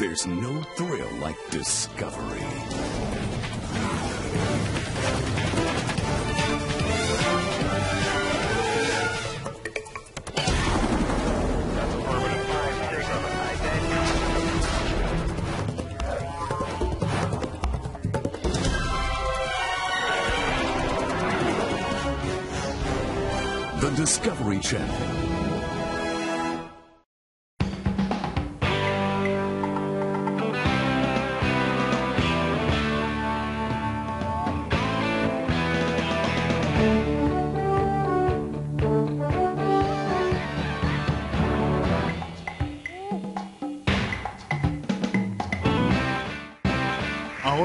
There's no thrill like discovery. The Discovery Channel.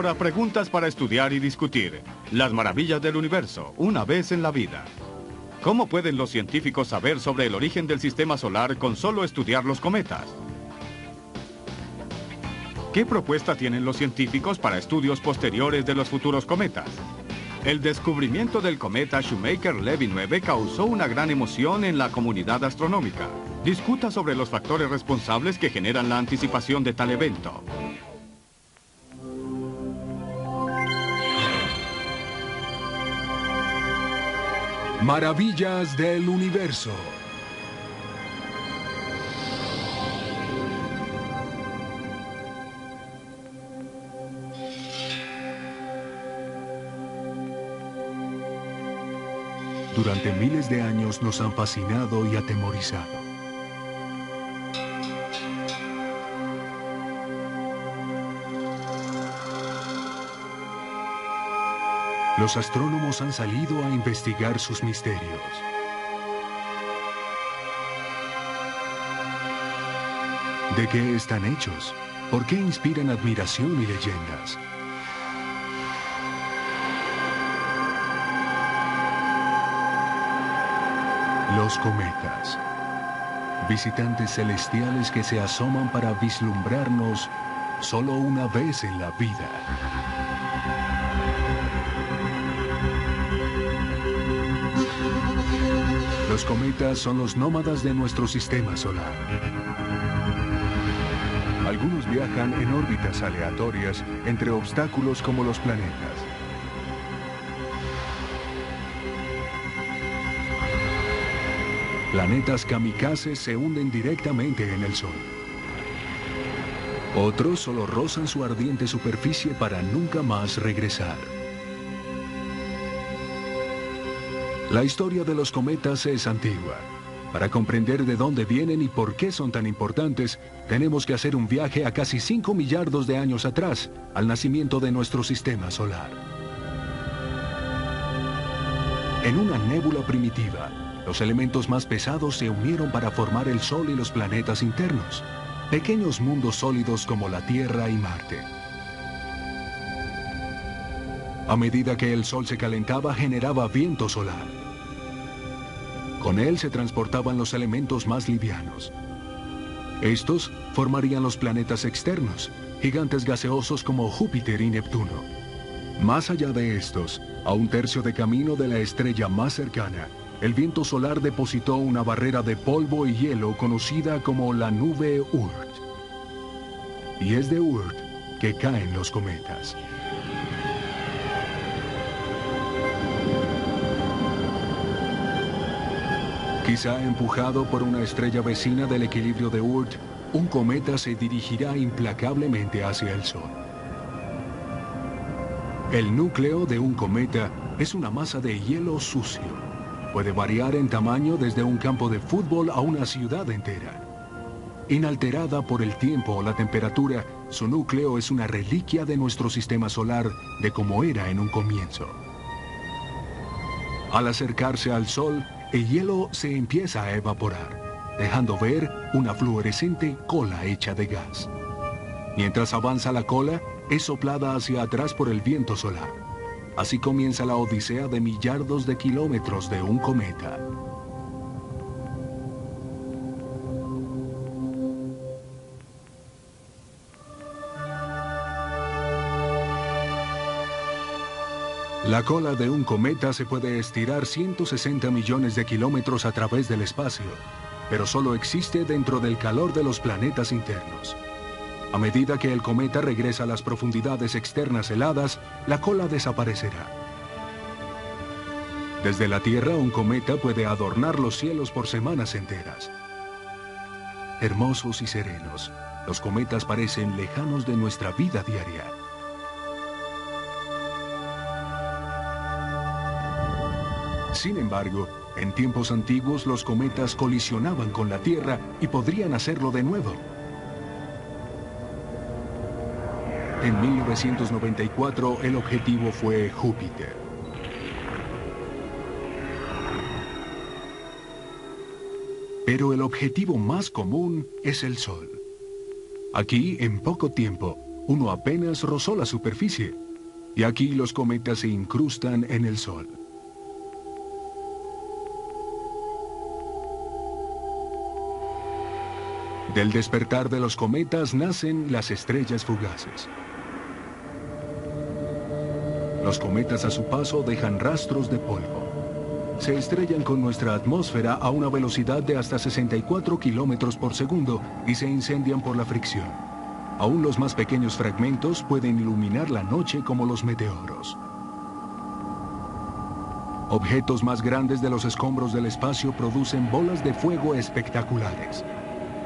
Ahora preguntas para estudiar y discutir. Las maravillas del universo, una vez en la vida. ¿Cómo pueden los científicos saber sobre el origen del sistema solar con solo estudiar los cometas? ¿Qué propuesta tienen los científicos para estudios posteriores de los futuros cometas? El descubrimiento del cometa Shoemaker-Levy 9 causó una gran emoción en la comunidad astronómica. Discuta sobre los factores responsables que generan la anticipación de tal evento. Maravillas del universo. Durante miles de años nos han fascinado y atemorizado. Los astrónomos han salido a investigar sus misterios. ¿De qué están hechos? ¿Por qué inspiran admiración y leyendas? Los cometas. Visitantes celestiales que se asoman para vislumbrarnos solo una vez en la vida. Los cometas son los nómadas de nuestro sistema solar. Algunos viajan en órbitas aleatorias entre obstáculos como los planetas. Planetas kamikazes se hunden directamente en el Sol. Otros solo rozan su ardiente superficie para nunca más regresar. La historia de los cometas es antigua. Para comprender de dónde vienen y por qué son tan importantes, tenemos que hacer un viaje a casi 5 millardos de años atrás, al nacimiento de nuestro sistema solar. En una nébula primitiva, los elementos más pesados se unieron para formar el Sol y los planetas internos, pequeños mundos sólidos como la Tierra y Marte. A medida que el Sol se calentaba, generaba viento solar. Con él se transportaban los elementos más livianos. Estos formarían los planetas externos, gigantes gaseosos como Júpiter y Neptuno. Más allá de estos, a un tercio de camino de la estrella más cercana, el viento solar depositó una barrera de polvo y hielo conocida como la nube Oort. Y es de Oort que caen los cometas. Quizá empujado por una estrella vecina del equilibrio de Oort, un cometa se dirigirá implacablemente hacia el Sol. El núcleo de un cometa es una masa de hielo sucio. Puede variar en tamaño desde un campo de fútbol a una ciudad entera. Inalterada por el tiempo o la temperatura, su núcleo es una reliquia de nuestro sistema solar de como era en un comienzo. Al acercarse al Sol, el hielo se empieza a evaporar, dejando ver una fluorescente cola hecha de gas. Mientras avanza la cola, es soplada hacia atrás por el viento solar. Así comienza la odisea de millardos de kilómetros de un cometa. La cola de un cometa se puede estirar 160 millones de kilómetros a través del espacio, pero solo existe dentro del calor de los planetas internos. A medida que el cometa regresa a las profundidades externas heladas, la cola desaparecerá. Desde la Tierra, un cometa puede adornar los cielos por semanas enteras. Hermosos y serenos, los cometas parecen lejanos de nuestra vida diaria. Sin embargo, en tiempos antiguos los cometas colisionaban con la Tierra y podrían hacerlo de nuevo. En 1994 el objetivo fue Júpiter. Pero el objetivo más común es el Sol. Aquí, en poco tiempo, uno apenas rozó la superficie, y aquí los cometas se incrustan en el Sol. Del despertar de los cometas nacen las estrellas fugaces. Los cometas a su paso dejan rastros de polvo. Se estrellan con nuestra atmósfera a una velocidad de hasta 64 kilómetros por segundo y se incendian por la fricción. Aún los más pequeños fragmentos pueden iluminar la noche como los meteoros. Objetos más grandes de los escombros del espacio producen bolas de fuego espectaculares.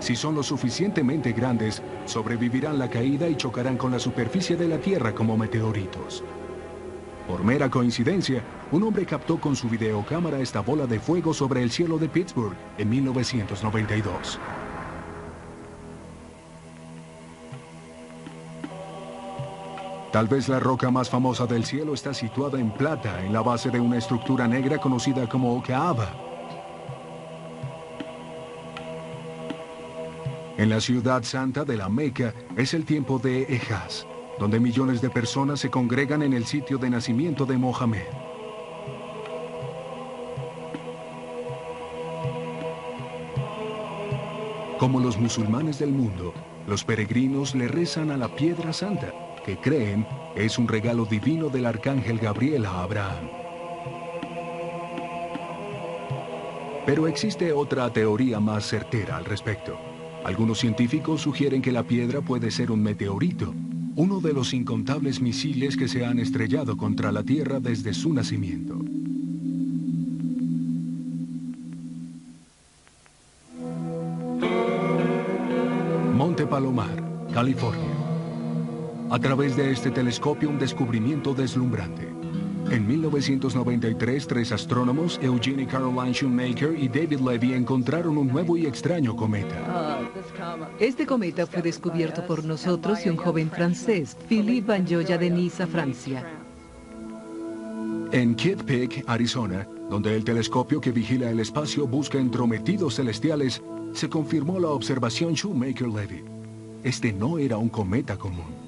Si son lo suficientemente grandes, sobrevivirán la caída y chocarán con la superficie de la Tierra como meteoritos. Por mera coincidencia, un hombre captó con su videocámara esta bola de fuego sobre el cielo de Pittsburgh en 1992. Tal vez la roca más famosa del cielo está situada en plata, en la base de una estructura negra conocida como Kaaba. En la ciudad santa de la Meca es el tiempo de Ejaz, donde millones de personas se congregan en el sitio de nacimiento de Mohammed. Como los musulmanes del mundo, los peregrinos le rezan a la piedra santa, que creen es un regalo divino del arcángel Gabriel a Abraham. Pero existe otra teoría más certera al respecto. Algunos científicos sugieren que la piedra puede ser un meteorito, uno de los incontables misiles que se han estrellado contra la Tierra desde su nacimiento. Monte Palomar, California. A través de este telescopio, un descubrimiento deslumbrante. En 1993, tres astrónomos, Eugene y Caroline Shoemaker y David Levy, encontraron un nuevo y extraño cometa. Este cometa fue descubierto por nosotros y un joven francés, Philippe Banjoya de Niza, Francia. En Kitt Peak, Arizona, donde el telescopio que vigila el espacio busca entrometidos celestiales, se confirmó la observación Shoemaker-Levy. Este no era un cometa común.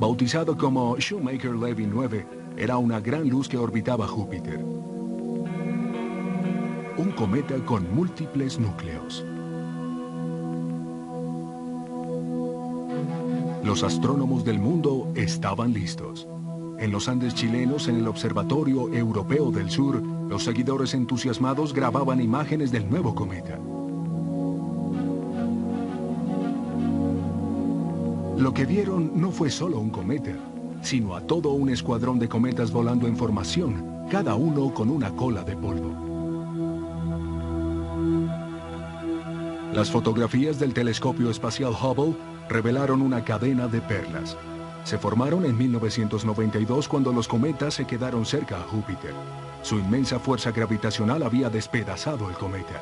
Bautizado como Shoemaker-Levy 9, era una gran luz que orbitaba Júpiter. Un cometa con múltiples núcleos. Los astrónomos del mundo estaban listos. En los Andes chilenos, en el Observatorio Europeo del Sur, los seguidores entusiasmados grababan imágenes del nuevo cometa. Lo que vieron no fue solo un cometa, sino a todo un escuadrón de cometas volando en formación, cada uno con una cola de polvo. Las fotografías del telescopio espacial Hubble revelaron una cadena de perlas. Se formaron en 1992 cuando los cometas se quedaron cerca a Júpiter. Su inmensa fuerza gravitacional había despedazado el cometa.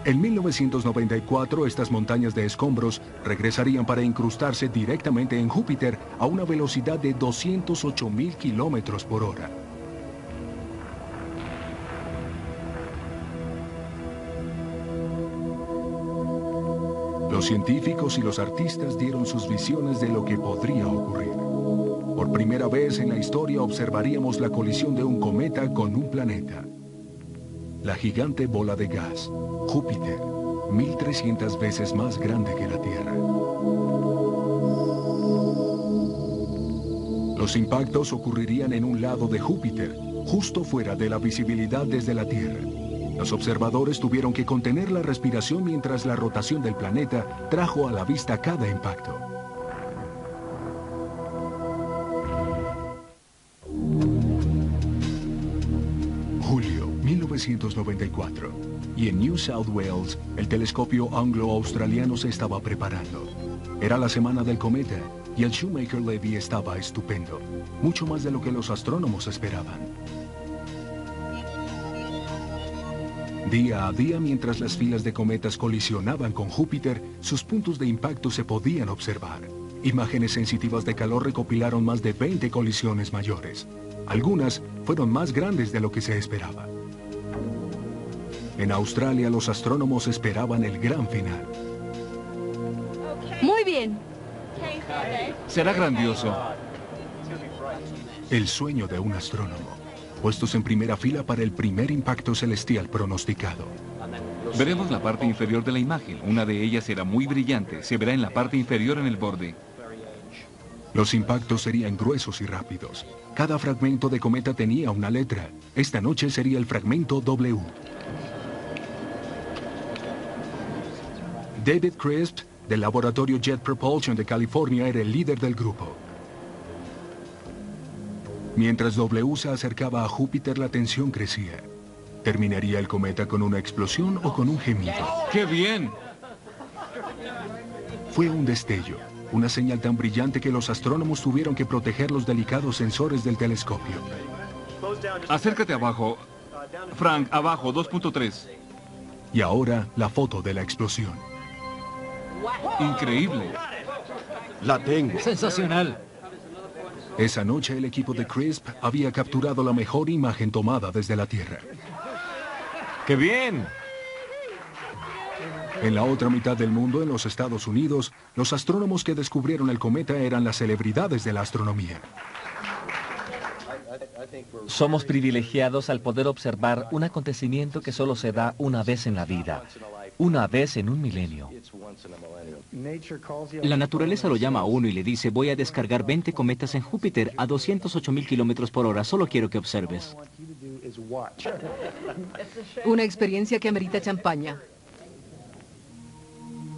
En 1994, estas montañas de escombros regresarían para incrustarse directamente en Júpiter a una velocidad de 208.000 kilómetros por hora. Los científicos y los artistas dieron sus visiones de lo que podría ocurrir. Por primera vez en la historia observaríamos la colisión de un cometa con un planeta. La gigante bola de gas, Júpiter, 1.300 veces más grande que la Tierra. Los impactos ocurrirían en un lado de Júpiter, justo fuera de la visibilidad desde la Tierra. Los observadores tuvieron que contener la respiración mientras la rotación del planeta trajo a la vista cada impacto. Julio 1994, y en New South Wales, el telescopio anglo-australiano se estaba preparando. Era la semana del cometa, y el Shoemaker-Levy estaba estupendo, mucho más de lo que los astrónomos esperaban. Día a día, mientras las filas de cometas colisionaban con Júpiter, sus puntos de impacto se podían observar. Imágenes sensitivas de calor recopilaron más de 20 colisiones mayores. Algunas fueron más grandes de lo que se esperaba. En Australia, los astrónomos esperaban el gran final. Muy bien. Será grandioso. El sueño de un astrónomo, puestos en primera fila para el primer impacto celestial pronosticado. Veremos la parte inferior de la imagen. Una de ellas será muy brillante. Se verá en la parte inferior en el borde. Los impactos serían gruesos y rápidos. Cada fragmento de cometa tenía una letra. Esta noche sería el fragmento W. David Crisp, del laboratorio Jet Propulsion de California, era el líder del grupo. Mientras W se acercaba a Júpiter, la tensión crecía. ¿Terminaría el cometa con una explosión o con un gemido? ¡Qué bien! Fue un destello, una señal tan brillante que los astrónomos tuvieron que proteger los delicados sensores del telescopio. Acércate abajo. Frank, abajo, 2.3. Y ahora, la foto de la explosión. Increíble. La tengo. Sensacional. Esa noche, el equipo de Crisp había capturado la mejor imagen tomada desde la Tierra. ¡Qué bien! En la otra mitad del mundo, en los Estados Unidos, los astrónomos que descubrieron el cometa eran las celebridades de la astronomía. Somos privilegiados al poder observar un acontecimiento que solo se da una vez en la vida, una vez en un milenio. La naturaleza lo llama a uno y le dice: voy a descargar 20 cometas en Júpiter a 208.000 kilómetros por hora. Solo quiero que observes. Una experiencia que amerita champaña.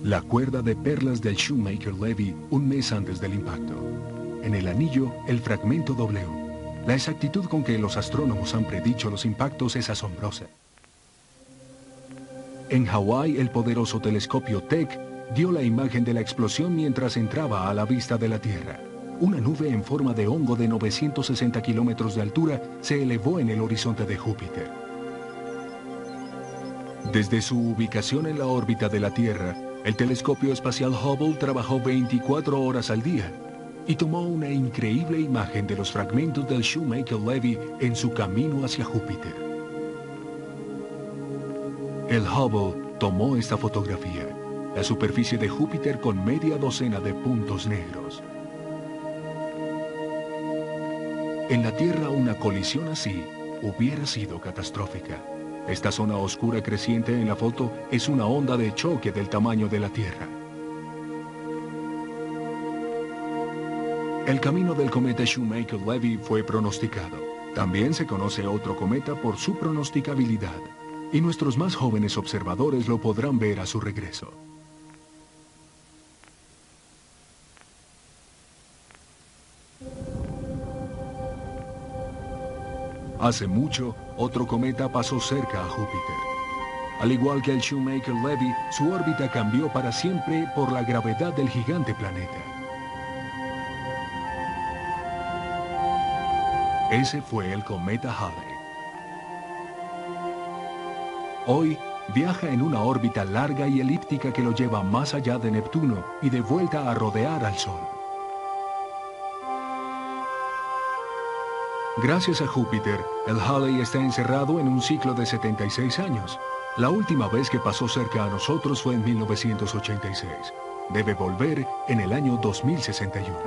La cuerda de perlas del Shoemaker-Levy un mes antes del impacto. En el anillo, el fragmento W. La exactitud con que los astrónomos han predicho los impactos es asombrosa. En Hawái, el poderoso telescopio Keck dio la imagen de la explosión mientras entraba a la vista de la Tierra. Una nube en forma de hongo de 960 kilómetros de altura se elevó en el horizonte de Júpiter. Desde su ubicación en la órbita de la Tierra, el telescopio espacial Hubble trabajó 24 horas al día y tomó una increíble imagen de los fragmentos del Shoemaker-Levy en su camino hacia Júpiter. El Hubble tomó esta fotografía, la superficie de Júpiter con media docena de puntos negros. En la Tierra, una colisión así hubiera sido catastrófica. Esta zona oscura creciente en la foto es una onda de choque del tamaño de la Tierra. El camino del cometa Shoemaker-Levy fue pronosticado. También se conoce otro cometa por su pronosticabilidad, y nuestros más jóvenes observadores lo podrán ver a su regreso. Hace mucho, otro cometa pasó cerca a Júpiter. Al igual que el Shoemaker-Levy, su órbita cambió para siempre por la gravedad del gigante planeta. Ese fue el cometa Halley. Hoy, viaja en una órbita larga y elíptica que lo lleva más allá de Neptuno y de vuelta a rodear al Sol. Gracias a Júpiter, el Halley está encerrado en un ciclo de 76 años. La última vez que pasó cerca a nosotros fue en 1986. Debe volver en el año 2061.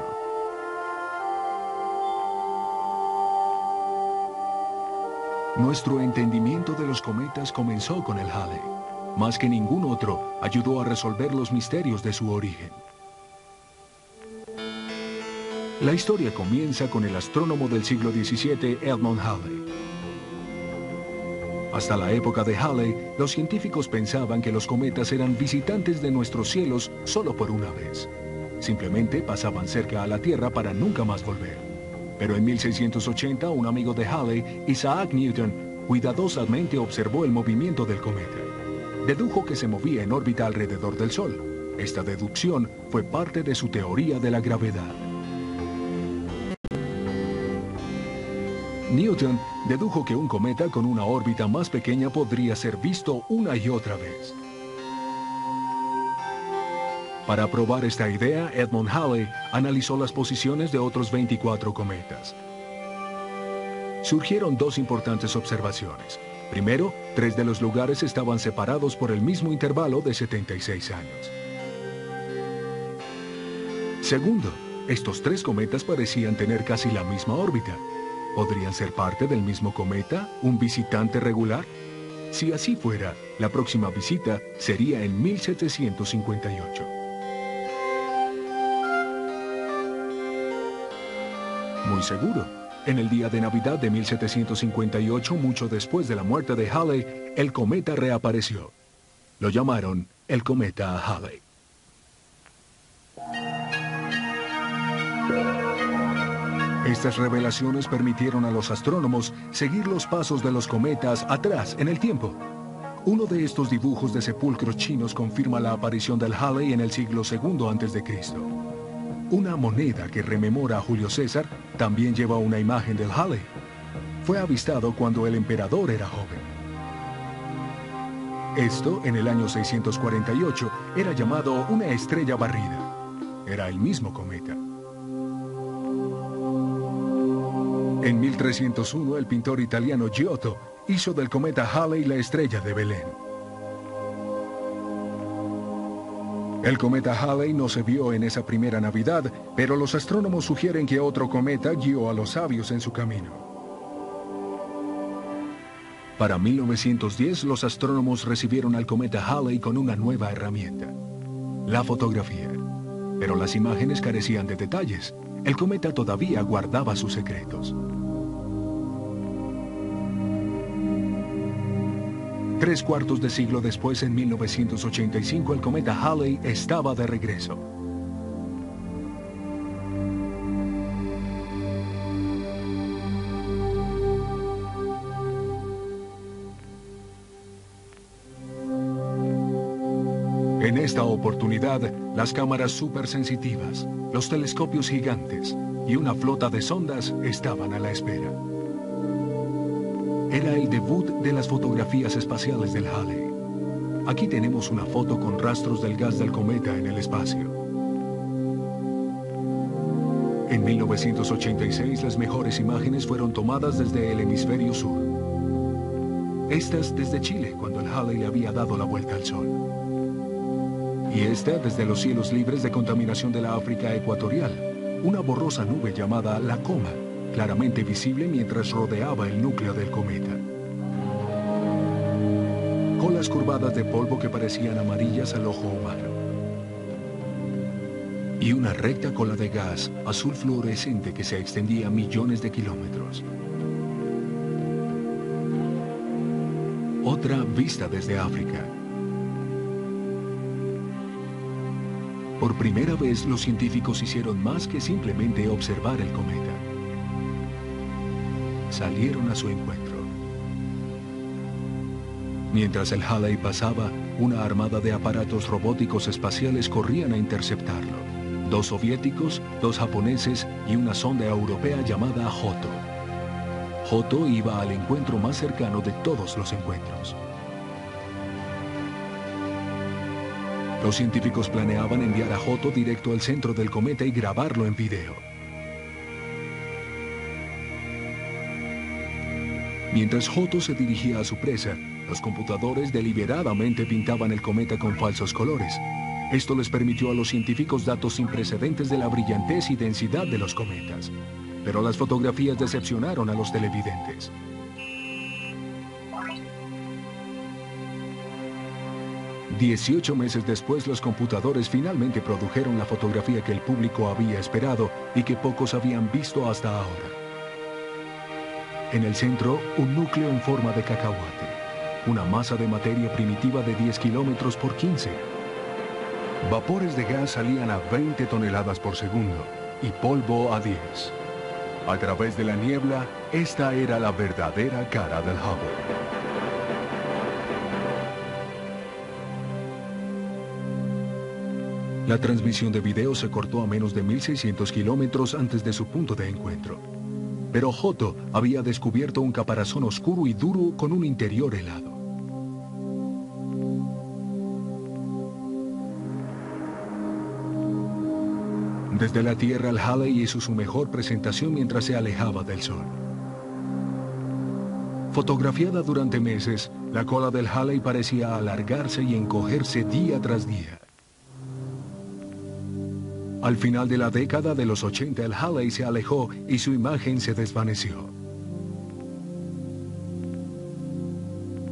Nuestro entendimiento de los cometas comenzó con el Halley. Más que ningún otro, ayudó a resolver los misterios de su origen. La historia comienza con el astrónomo del siglo XVII, Edmund Halley. Hasta la época de Halley, los científicos pensaban que los cometas eran visitantes de nuestros cielos solo por una vez. Simplemente pasaban cerca a la Tierra para nunca más volver. Pero en 1680, un amigo de Halley, Isaac Newton, cuidadosamente observó el movimiento del cometa. Dedujo que se movía en órbita alrededor del Sol. Esta deducción fue parte de su teoría de la gravedad. Newton dedujo que un cometa con una órbita más pequeña podría ser visto una y otra vez. Para probar esta idea, Edmund Halley analizó las posiciones de otros 24 cometas. Surgieron dos importantes observaciones. Primero, 3 de los lugares estaban separados por el mismo intervalo de 76 años. Segundo, estos 3 cometas parecían tener casi la misma órbita. ¿Podrían ser parte del mismo cometa, un visitante regular? Si así fuera, la próxima visita sería en 1758. Muy seguro. En el día de Navidad de 1758, mucho después de la muerte de Halley, el cometa reapareció. Lo llamaron el cometa Halley. Estas revelaciones permitieron a los astrónomos seguir los pasos de los cometas atrás en el tiempo. Uno de estos dibujos de sepulcros chinos confirma la aparición del Halley en el siglo II a.C. Una moneda que rememora a Julio César también lleva una imagen del Halley. Fue avistado cuando el emperador era joven. Esto, en el año 648, era llamado una estrella barrida. Era el mismo cometa. En 1301, el pintor italiano Giotto hizo del cometa Halley la estrella de Belén. El cometa Halley no se vio en esa primera Navidad, pero los astrónomos sugieren que otro cometa guió a los sabios en su camino. Para 1910, los astrónomos recibieron al cometa Halley con una nueva herramienta: la fotografía. Pero las imágenes carecían de detalles. El cometa todavía guardaba sus secretos. 3/4 de siglo después, en 1985, el cometa Halley estaba de regreso. En esta oportunidad, las cámaras supersensitivas, los telescopios gigantes y una flota de sondas estaban a la espera. Era el debut de las fotografías espaciales del Halley. Aquí tenemos una foto con rastros del gas del cometa en el espacio. En 1986, las mejores imágenes fueron tomadas desde el hemisferio sur. Estas desde Chile, cuando el Halley le había dado la vuelta al Sol. Y esta desde los cielos libres de contaminación de la África ecuatorial, una borrosa nube llamada la Coma, claramente visible mientras rodeaba el núcleo del cometa. Colas curvadas de polvo que parecían amarillas al ojo humano. Y una recta cola de gas azul fluorescente que se extendía millones de kilómetros. Otra vista desde África. Por primera vez, los científicos hicieron más que simplemente observar el cometa. Salieron a su encuentro. Mientras el Halley pasaba, una armada de aparatos robóticos espaciales corrían a interceptarlo. 2 soviéticos, 2 japoneses y una sonda europea llamada Hoto. Hoto iba al encuentro más cercano de todos los encuentros. Los científicos planeaban enviar a Hoto directo al centro del cometa y grabarlo en video. Mientras Hoto se dirigía a su presa, los computadores deliberadamente pintaban el cometa con falsos colores. Esto les permitió a los científicos datos sin precedentes de la brillantez y densidad de los cometas. Pero las fotografías decepcionaron a los televidentes. $18 meses después, los computadores finalmente produjeron la fotografía que el público había esperado y que pocos habían visto hasta ahora. En el centro, un núcleo en forma de cacahuate. una masa de materia primitiva de 10 kilómetros por 15. Vapores de gas salían a 20 toneladas por segundo y polvo a 10. A través de la niebla, esta era la verdadera cara del Hubble. La transmisión de video se cortó a menos de 1.600 kilómetros antes de su punto de encuentro. Pero Otto había descubierto un caparazón oscuro y duro con un interior helado. Desde la Tierra, el Halley hizo su mejor presentación mientras se alejaba del Sol. Fotografiada durante meses, la cola del Halley parecía alargarse y encogerse día tras día. Al final de la década de los 80, el Halley se alejó y su imagen se desvaneció.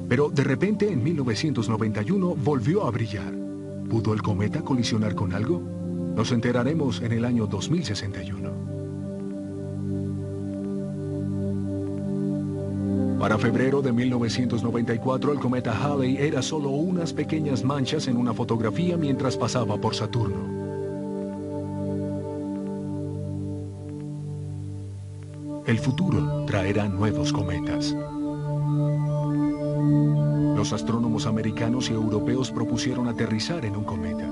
Pero de repente, en 1991, volvió a brillar. ¿Pudo el cometa colisionar con algo? Nos enteraremos en el año 2061. Para febrero de 1994, el cometa Halley era solo unas pequeñas manchas en una fotografía mientras pasaba por Saturno. El futuro traerá nuevos cometas. Los astrónomos americanos y europeos propusieron aterrizar en un cometa.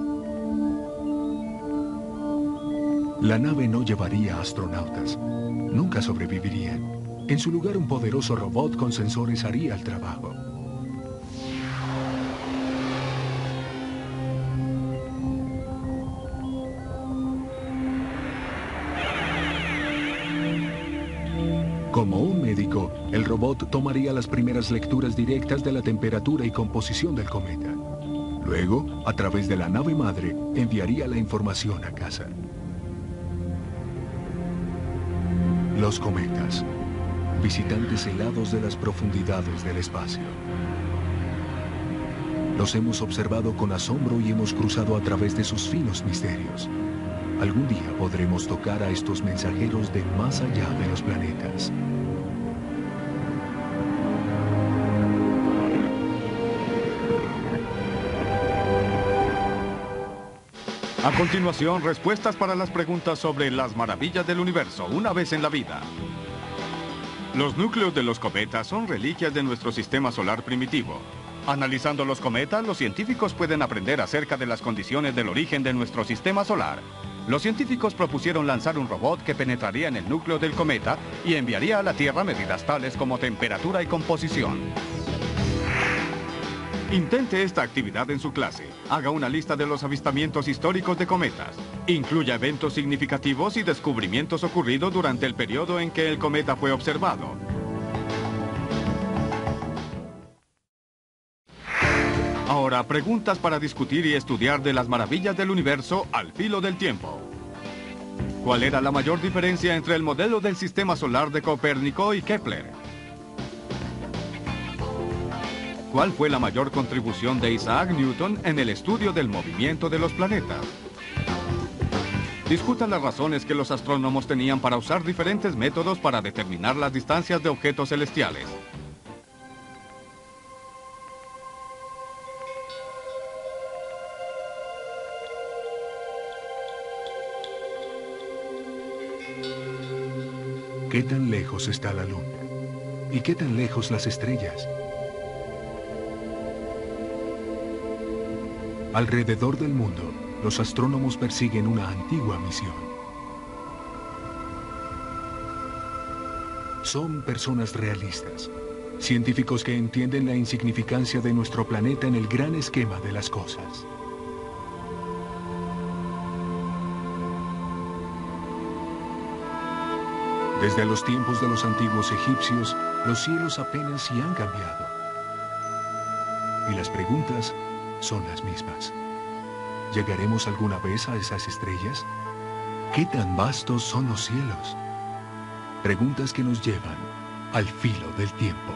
La nave no llevaría astronautas. Nunca sobrevivirían. En su lugar, un poderoso robot con sensores haría el trabajo. Como un médico, el robot tomaría las primeras lecturas directas de la temperatura y composición del cometa. Luego, a través de la nave madre, enviaría la información a casa. Los cometas, visitantes helados de las profundidades del espacio. Los hemos observado con asombro y hemos cruzado a través de sus finos misterios. Algún día podremos tocar a estos mensajeros de más allá de los planetas. A continuación, respuestas para las preguntas sobre las maravillas del universo, una vez en la vida. Los núcleos de los cometas son reliquias de nuestro sistema solar primitivo. Analizando los cometas, los científicos pueden aprender acerca de las condiciones del origen de nuestro sistema solar. Los científicos propusieron lanzar un robot que penetraría en el núcleo del cometa y enviaría a la Tierra medidas tales como temperatura y composición. Intente esta actividad en su clase. Haga una lista de los avistamientos históricos de cometas. Incluya eventos significativos y descubrimientos ocurridos durante el periodo en que el cometa fue observado. Ahora, preguntas para discutir y estudiar de las maravillas del universo al filo del tiempo. ¿Cuál era la mayor diferencia entre el modelo del sistema solar de Copérnico y Kepler? ¿Cuál fue la mayor contribución de Isaac Newton en el estudio del movimiento de los planetas? Discutan las razones que los astrónomos tenían para usar diferentes métodos para determinar las distancias de objetos celestiales. ¿Qué tan lejos está la luna? ¿Y qué tan lejos las estrellas? Alrededor del mundo, los astrónomos persiguen una antigua misión. Son personas realistas, científicos que entienden la insignificancia de nuestro planeta en el gran esquema de las cosas. Desde los tiempos de los antiguos egipcios, los cielos apenas si han cambiado. Y las preguntas son las mismas. ¿Llegaremos alguna vez a esas estrellas? ¿Qué tan vastos son los cielos? Preguntas que nos llevan al filo del tiempo.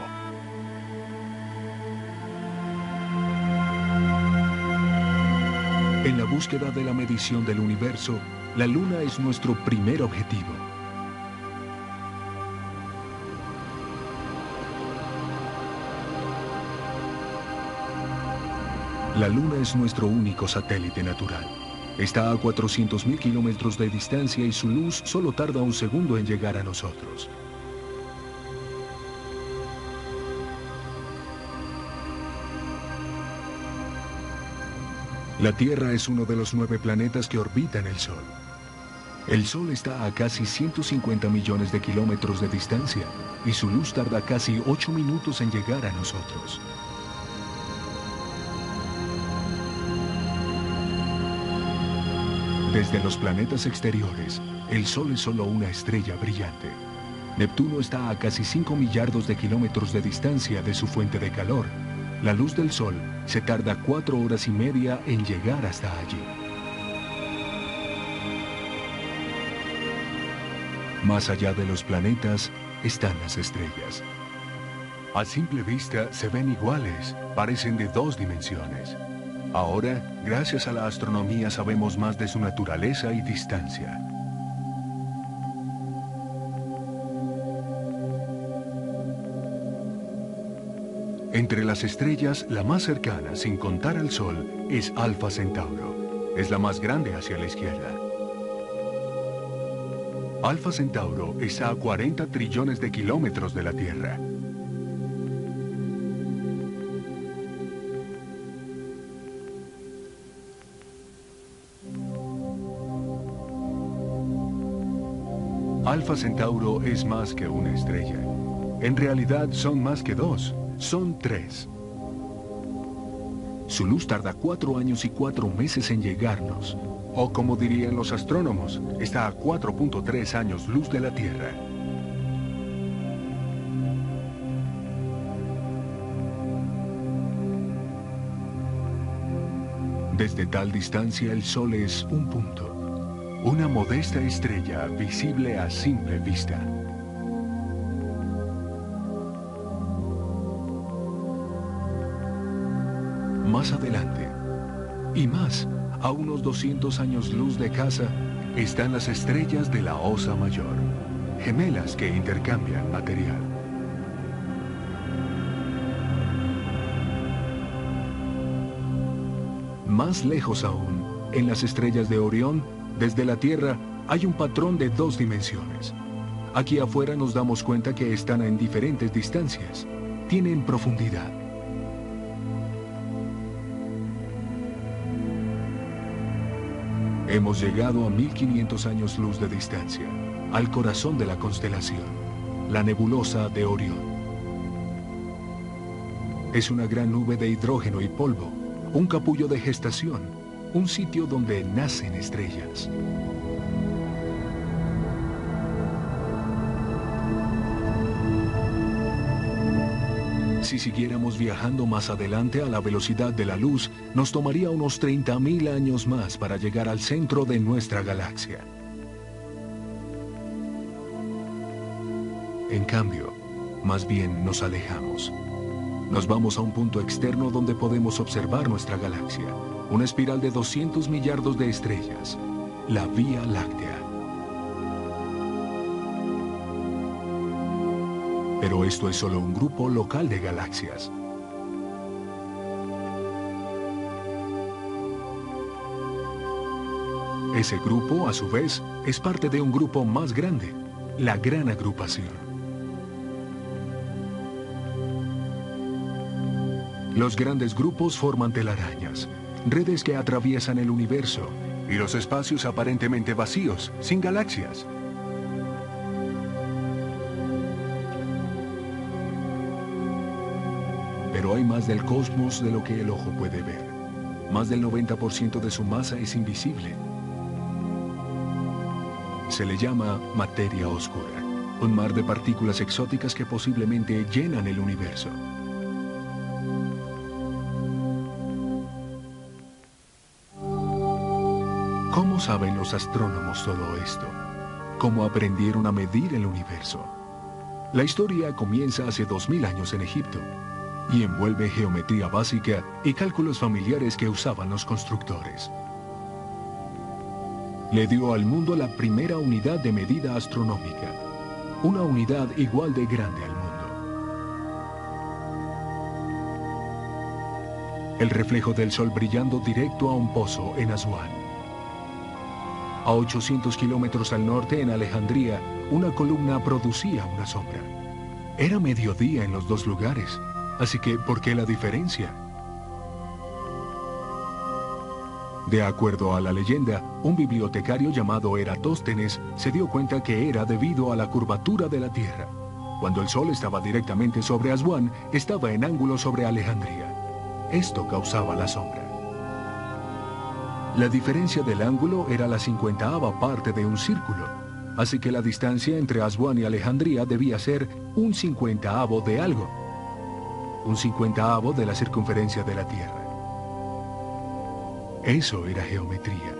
En la búsqueda de la medición del universo, la Luna es nuestro primer objetivo. La Luna es nuestro único satélite natural. Está a 400.000 kilómetros de distancia y su luz solo tarda un segundo en llegar a nosotros. La Tierra es uno de los 9 planetas que orbitan el Sol. El Sol está a casi 150 millones de kilómetros de distancia y su luz tarda casi 8 minutos en llegar a nosotros. Desde los planetas exteriores, el Sol es solo una estrella brillante. Neptuno está a casi 5 millardos de kilómetros de distancia de su fuente de calor. La luz del Sol se tarda 4 horas y media en llegar hasta allí. Más allá de los planetas están las estrellas. A simple vista se ven iguales, parecen de 2 dimensiones. Ahora, gracias a la astronomía, sabemos más de su naturaleza y distancia. Entre las estrellas, la más cercana, sin contar al Sol, es Alfa Centauro. Es la más grande hacia la izquierda. Alfa Centauro está a 40 trillones de kilómetros de la Tierra. Alfa Centauro es más que una estrella. En realidad son más que 2, son 3. Su luz tarda 4 años y 4 meses en llegarnos. O como dirían los astrónomos, está a 4.3 años luz de la Tierra. Desde tal distancia el Sol es un punto. Una modesta estrella visible a simple vista. Más adelante, y más, a unos 200 años luz de casa, están las estrellas de la Osa Mayor, gemelas que intercambian material. Más lejos aún, en las estrellas de Orión, desde la Tierra, hay un patrón de 2 dimensiones. Aquí afuera nos damos cuenta que están en diferentes distancias. Tienen profundidad. Hemos llegado a 1500 años luz de distancia, al corazón de la constelación, la nebulosa de Orión. Es una gran nube de hidrógeno y polvo, un capullo de gestación, un sitio donde nacen estrellas. Si siguiéramos viajando más adelante a la velocidad de la luz, nos tomaría unos 30.000 años más para llegar al centro de nuestra galaxia. En cambio, más bien nos alejamos. Nos vamos a un punto externo donde podemos observar nuestra galaxia, una espiral de 200 millardos de estrellas, la Vía Láctea. Pero esto es solo un grupo local de galaxias. Ese grupo, a su vez, es parte de un grupo más grande, la Gran Agrupación. Los grandes grupos forman telarañas, redes que atraviesan el universo y los espacios aparentemente vacíos, sin galaxias. Pero hay más del cosmos de lo que el ojo puede ver. Más del 90% de su masa es invisible. Se le llama materia oscura, un mar de partículas exóticas que posiblemente llenan el universo. ¿Cómo saben los astrónomos todo esto? ¿Cómo aprendieron a medir el universo? La historia comienza hace 2000 años en Egipto y envuelve geometría básica y cálculos familiares que usaban los constructores. Le dio al mundo la primera unidad de medida astronómica, una unidad igual de grande al mundo. el reflejo del sol brillando directo a un pozo en Aswan. A 800 kilómetros al norte, en Alejandría, una columna producía una sombra. Era mediodía en los dos lugares, así que ¿por qué la diferencia? De acuerdo a la leyenda, un bibliotecario llamado Eratóstenes se dio cuenta que era debido a la curvatura de la Tierra. Cuando el Sol estaba directamente sobre Aswan, estaba en ángulo sobre Alejandría. Esto causaba la sombra. La diferencia del ángulo era la 50ª parte de un círculo, así que la distancia entre Aswan y Alejandría debía ser un 50avo de algo, un 50avo de la circunferencia de la Tierra. Eso era geometría,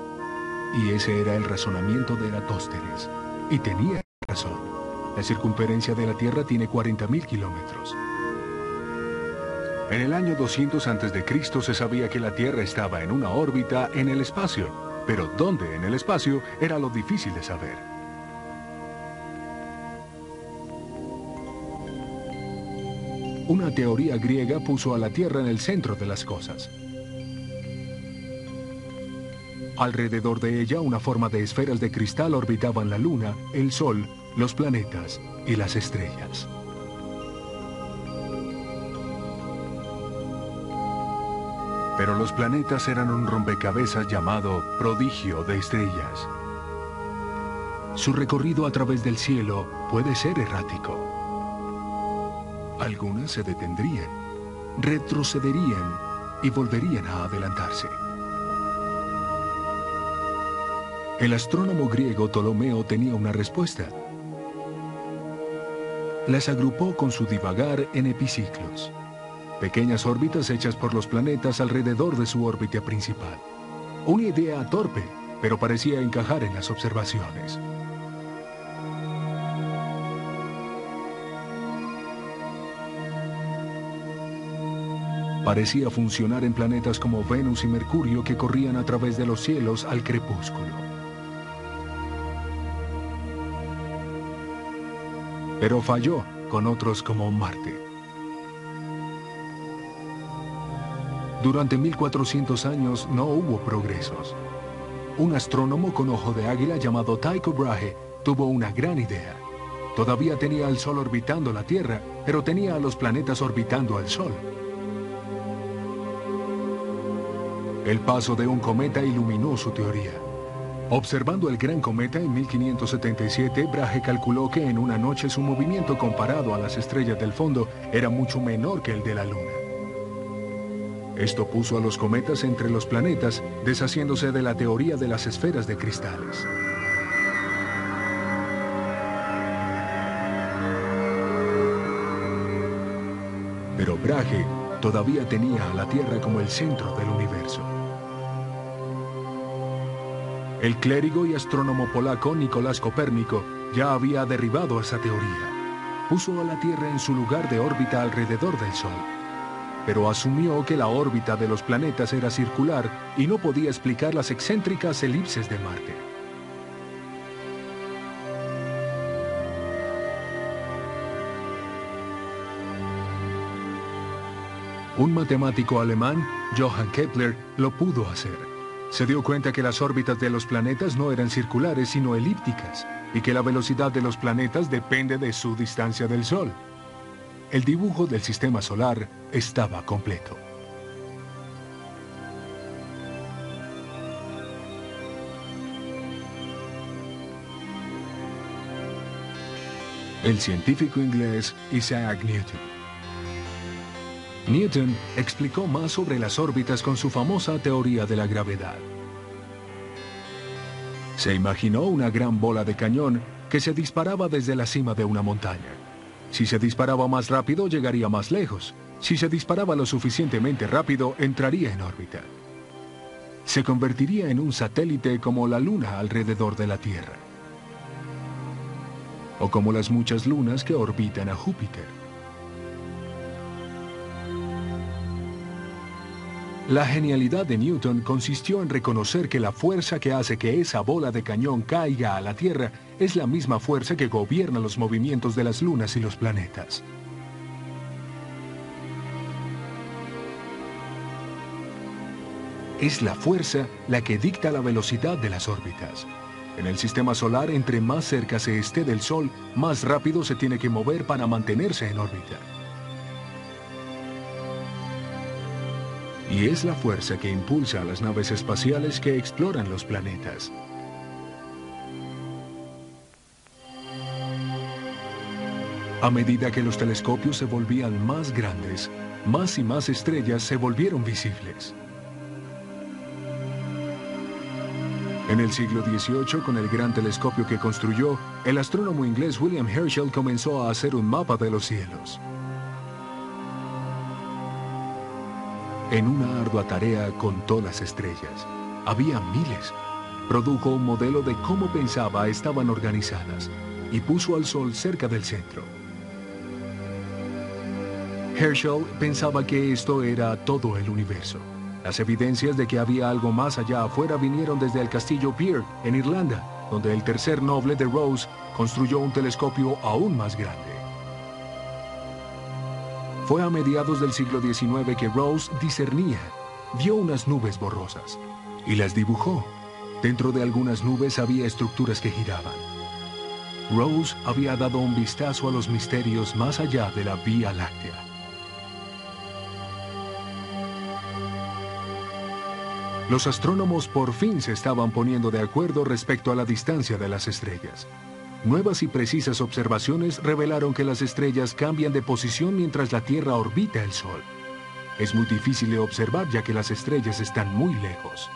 y ese era el razonamiento de Eratóstenes, y tenía razón. La circunferencia de la Tierra tiene 40.000 kilómetros. En el año 200 a.C. se sabía que la Tierra estaba en una órbita en el espacio, pero dónde en el espacio era lo difícil de saber. Una teoría griega puso a la Tierra en el centro de las cosas. Alrededor de ella, una forma de esferas de cristal orbitaban la Luna, el Sol, los planetas y las estrellas. Pero los planetas eran un rompecabezas llamado prodigio de estrellas. Su recorrido a través del cielo puede ser errático. Algunas se detendrían, retrocederían y volverían a adelantarse. El astrónomo griego Ptolomeo tenía una respuesta. Las agrupó con su divagar en epiciclos, pequeñas órbitas hechas por los planetas alrededor de su órbita principal. Una idea torpe, pero parecía encajar en las observaciones. Parecía funcionar en planetas como Venus y Mercurio que corrían a través de los cielos al crepúsculo. Pero falló con otros como Marte. Durante 1400 años no hubo progresos. Un astrónomo con ojo de águila llamado Tycho Brahe tuvo una gran idea. Todavía tenía al Sol orbitando la Tierra, pero tenía a los planetas orbitando al Sol. El paso de un cometa iluminó su teoría. Observando el gran cometa en 1577, Brahe calculó que en una noche su movimiento comparado a las estrellas del fondo era mucho menor que el de la Luna. Esto puso a los cometas entre los planetas, deshaciéndose de la teoría de las esferas de cristales. Pero Brahe todavía tenía a la Tierra como el centro del universo. El clérigo y astrónomo polaco Nicolás Copérnico ya había derribado esa teoría. Puso a la Tierra en su lugar de órbita alrededor del Sol, pero asumió que la órbita de los planetas era circular y no podía explicar las excéntricas elipses de Marte. Un matemático alemán, Johann Kepler, lo pudo hacer. Se dio cuenta que las órbitas de los planetas no eran circulares sino elípticas, y que la velocidad de los planetas depende de su distancia del Sol. El dibujo del sistema solar estaba completo. El científico inglés Isaac Newton. Newton explicó más sobre las órbitas con su famosa teoría de la gravedad. Se imaginó una gran bola de cañón que se disparaba desde la cima de una montaña. Si se disparaba más rápido, llegaría más lejos. Si se disparaba lo suficientemente rápido, entraría en órbita. Se convertiría en un satélite como la Luna alrededor de la Tierra. O como las muchas lunas que orbitan a Júpiter. La genialidad de Newton consistió en reconocer que la fuerza que hace que esa bola de cañón caiga a la Tierra es la misma fuerza que gobierna los movimientos de las lunas y los planetas. Es la fuerza la que dicta la velocidad de las órbitas. En el sistema solar, entre más cerca se esté del Sol, más rápido se tiene que mover para mantenerse en órbita. Y es la fuerza que impulsa a las naves espaciales que exploran los planetas. A medida que los telescopios se volvían más grandes, más y más estrellas se volvieron visibles. En el siglo XVIII, con el gran telescopio que construyó, el astrónomo inglés William Herschel comenzó a hacer un mapa de los cielos. En una ardua tarea contó las estrellas. Había miles. Produjo un modelo de cómo pensaba estaban organizadas y puso al Sol cerca del centro. Herschel pensaba que esto era todo el universo. Las evidencias de que había algo más allá afuera vinieron desde el castillo Peer, en Irlanda, donde el tercer noble de Rose construyó un telescopio aún más grande. Fue a mediados del siglo XIX que Rose discernía, vio unas nubes borrosas y las dibujó. Dentro de algunas nubes había estructuras que giraban. Rose había dado un vistazo a los misterios más allá de la Vía Láctea. Los astrónomos por fin se estaban poniendo de acuerdo respecto a la distancia de las estrellas. Nuevas y precisas observaciones revelaron que las estrellas cambian de posición mientras la Tierra orbita el Sol. Es muy difícil de observar ya que las estrellas están muy lejos.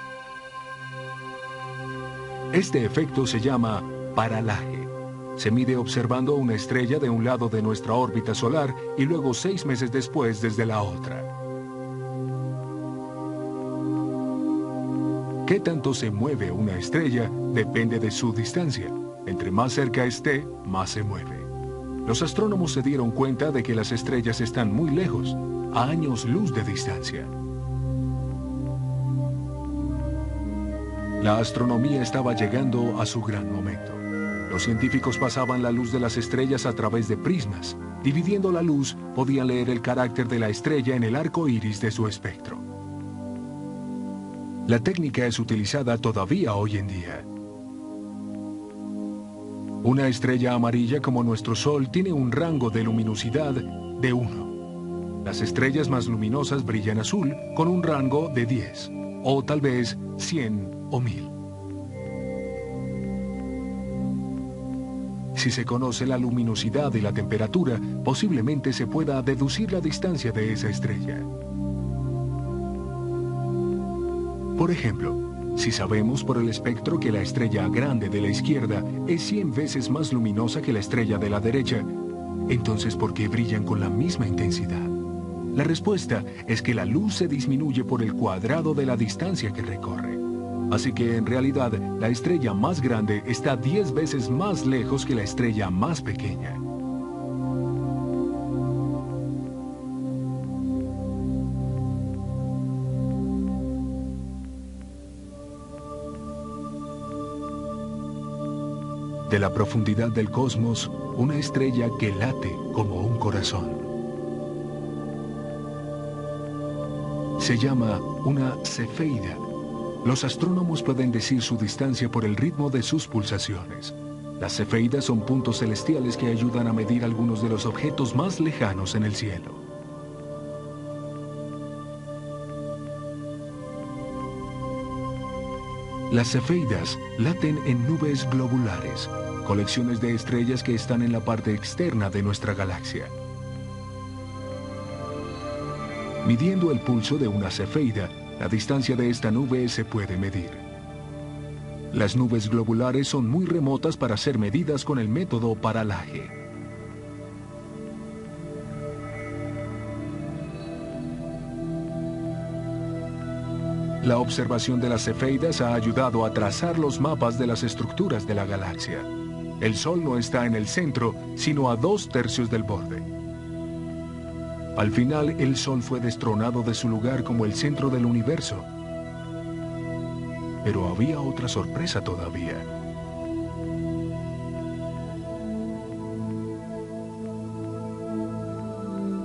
Este efecto se llama paralaje. Se mide observando una estrella de un lado de nuestra órbita solar y luego 6 meses después desde la otra. ¿Qué tanto se mueve una estrella? Depende de su distancia. Entre más cerca esté, más se mueve. Los astrónomos se dieron cuenta de que las estrellas están muy lejos, a años luz de distancia. La astronomía estaba llegando a su gran momento. Los científicos pasaban la luz de las estrellas a través de prismas. Dividiendo la luz, podían leer el carácter de la estrella en el arco iris de su espectro. La técnica es utilizada todavía hoy en día. Una estrella amarilla como nuestro Sol tiene un rango de luminosidad de 1. Las estrellas más luminosas brillan azul con un rango de 10, o tal vez 100 o 1000. Si se conoce la luminosidad y la temperatura, posiblemente se pueda deducir la distancia de esa estrella. Por ejemplo, si sabemos por el espectro que la estrella grande de la izquierda es 100 veces más luminosa que la estrella de la derecha, entonces ¿por qué brillan con la misma intensidad? La respuesta es que la luz se disminuye por el cuadrado de la distancia que recorre. Así que en realidad la estrella más grande está 10 veces más lejos que la estrella más pequeña. De la profundidad del cosmos, una estrella que late como un corazón. Se llama una cefeida. Los astrónomos pueden decir su distancia por el ritmo de sus pulsaciones. Las cefeidas son puntos celestiales que ayudan a medir algunos de los objetos más lejanos en el cielo. Las cefeidas laten en nubes globulares, colecciones de estrellas que están en la parte externa de nuestra galaxia. Midiendo el pulso de una cefeida, la distancia de esta nube se puede medir. Las nubes globulares son muy remotas para ser medidas con el método paralaje. La observación de las cefeidas ha ayudado a trazar los mapas de las estructuras de la galaxia. El Sol no está en el centro, sino a 2/3 del borde. Al final, el Sol fue destronado de su lugar como el centro del universo. Pero había otra sorpresa todavía.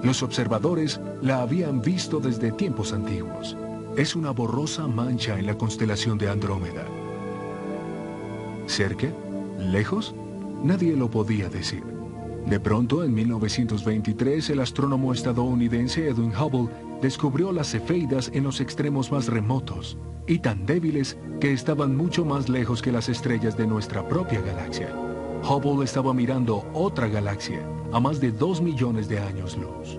Los observadores la habían visto desde tiempos antiguos. es una borrosa mancha en la constelación de Andrómeda. ¿Cerca? ¿Lejos? Nadie lo podía decir. De pronto, en 1923, el astrónomo estadounidense Edwin Hubble descubrió las cefeidas en los extremos más remotos y tan débiles que estaban mucho más lejos que las estrellas de nuestra propia galaxia. Hubble estaba mirando otra galaxia a más de 2 millones de años luz.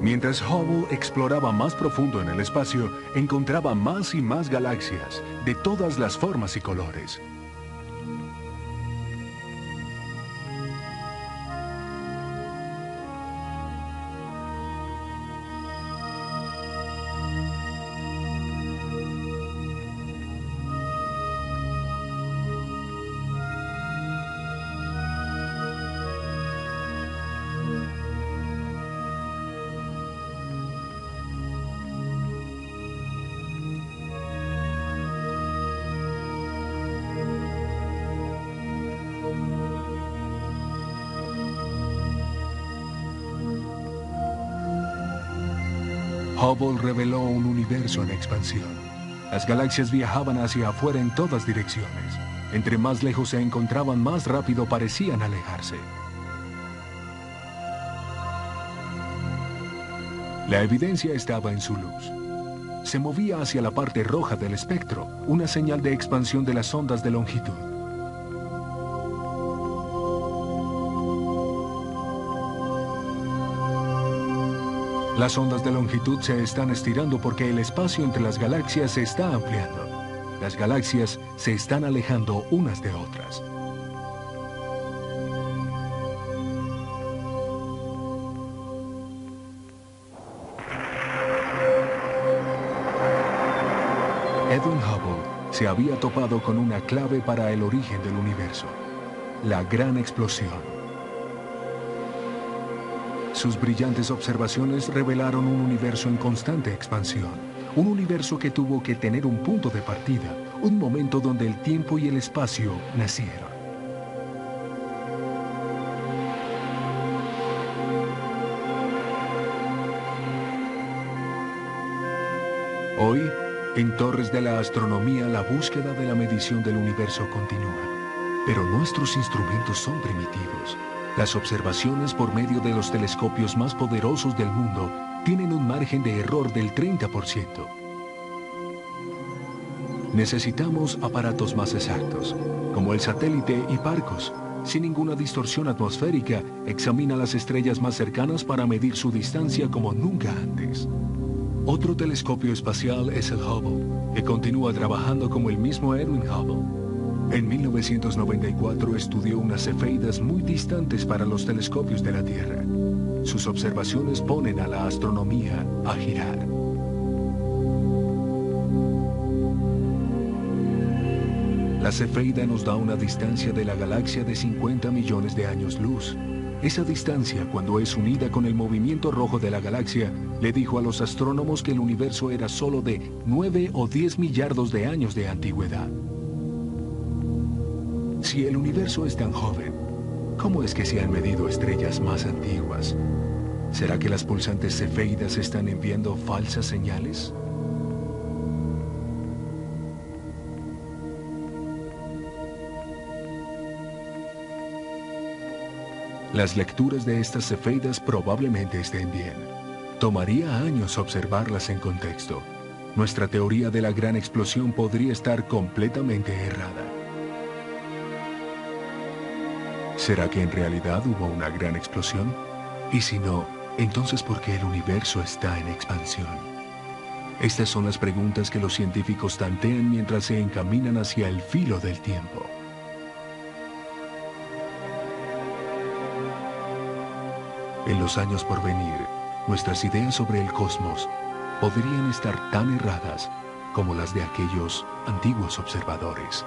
Mientras Hubble exploraba más profundo en el espacio, encontraba más y más galaxias de todas las formas y colores. Hubble reveló un universo en expansión. Las galaxias viajaban hacia afuera en todas direcciones. Entre más lejos se encontraban, más rápido parecían alejarse. La evidencia estaba en su luz. Se movía hacia la parte roja del espectro, una señal de expansión de las ondas de longitud. Las ondas de longitud se están estirando porque el espacio entre las galaxias se está ampliando. Las galaxias se están alejando unas de otras. Edwin Hubble se había topado con una clave para el origen del universo: la gran explosión. Sus brillantes observaciones revelaron un universo en constante expansión, un universo que tuvo que tener un punto de partida, un momento donde el tiempo y el espacio nacieron. Hoy, en Torres de la Astronomía, la búsqueda de la medición del universo continúa, pero nuestros instrumentos son primitivos. Las observaciones por medio de los telescopios más poderosos del mundo tienen un margen de error del 30%. Necesitamos aparatos más exactos, como el satélite Hipparcos. Sin ninguna distorsión atmosférica, examina las estrellas más cercanas para medir su distancia como nunca antes. Otro telescopio espacial es el Hubble, que continúa trabajando como el mismo Edwin Hubble. En 1994 estudió unas cefeidas muy distantes para los telescopios de la Tierra. Sus observaciones ponen a la astronomía a girar. La cefeida nos da una distancia de la galaxia de 50 millones de años luz. Esa distancia, cuando es unida con el movimiento rojo de la galaxia, le dijo a los astrónomos que el universo era solo de 9 o 10 millardos de años de antigüedad. Si el universo es tan joven, ¿cómo es que se han medido estrellas más antiguas? ¿Será que las pulsantes cefeidas están enviando falsas señales? Las lecturas de estas cefeidas probablemente estén bien. Tomaría años observarlas en contexto. Nuestra teoría de la gran explosión podría estar completamente errada. ¿Será que en realidad hubo una gran explosión? Y si no, entonces ¿por qué el universo está en expansión? Estas son las preguntas que los científicos tantean mientras se encaminan hacia el filo del tiempo. En los años por venir, nuestras ideas sobre el cosmos podrían estar tan erradas como las de aquellos antiguos observadores.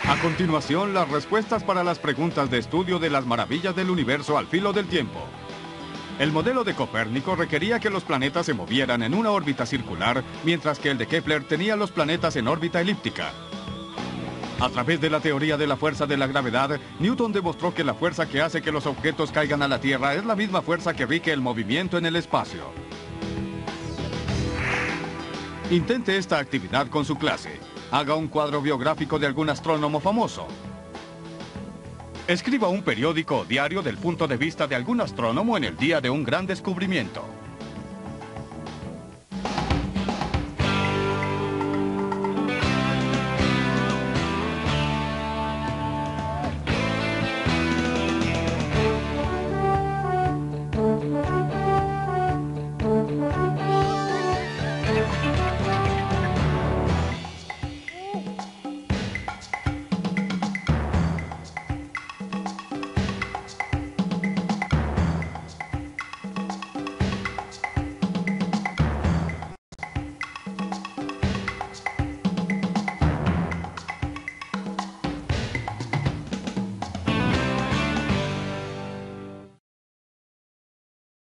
A continuación, las respuestas para las preguntas de estudio de las maravillas del universo al filo del tiempo. El modelo de Copérnico requería que los planetas se movieran en una órbita circular, mientras que el de Kepler tenía los planetas en órbita elíptica. A través de la teoría de la fuerza de la gravedad, Newton demostró que la fuerza que hace que los objetos caigan a la Tierra es la misma fuerza que rige el movimiento en el espacio. Intente esta actividad con su clase. Haga un cuadro biográfico de algún astrónomo famoso. Escriba un periódico o diario del punto de vista de algún astrónomo en el día de un gran descubrimiento.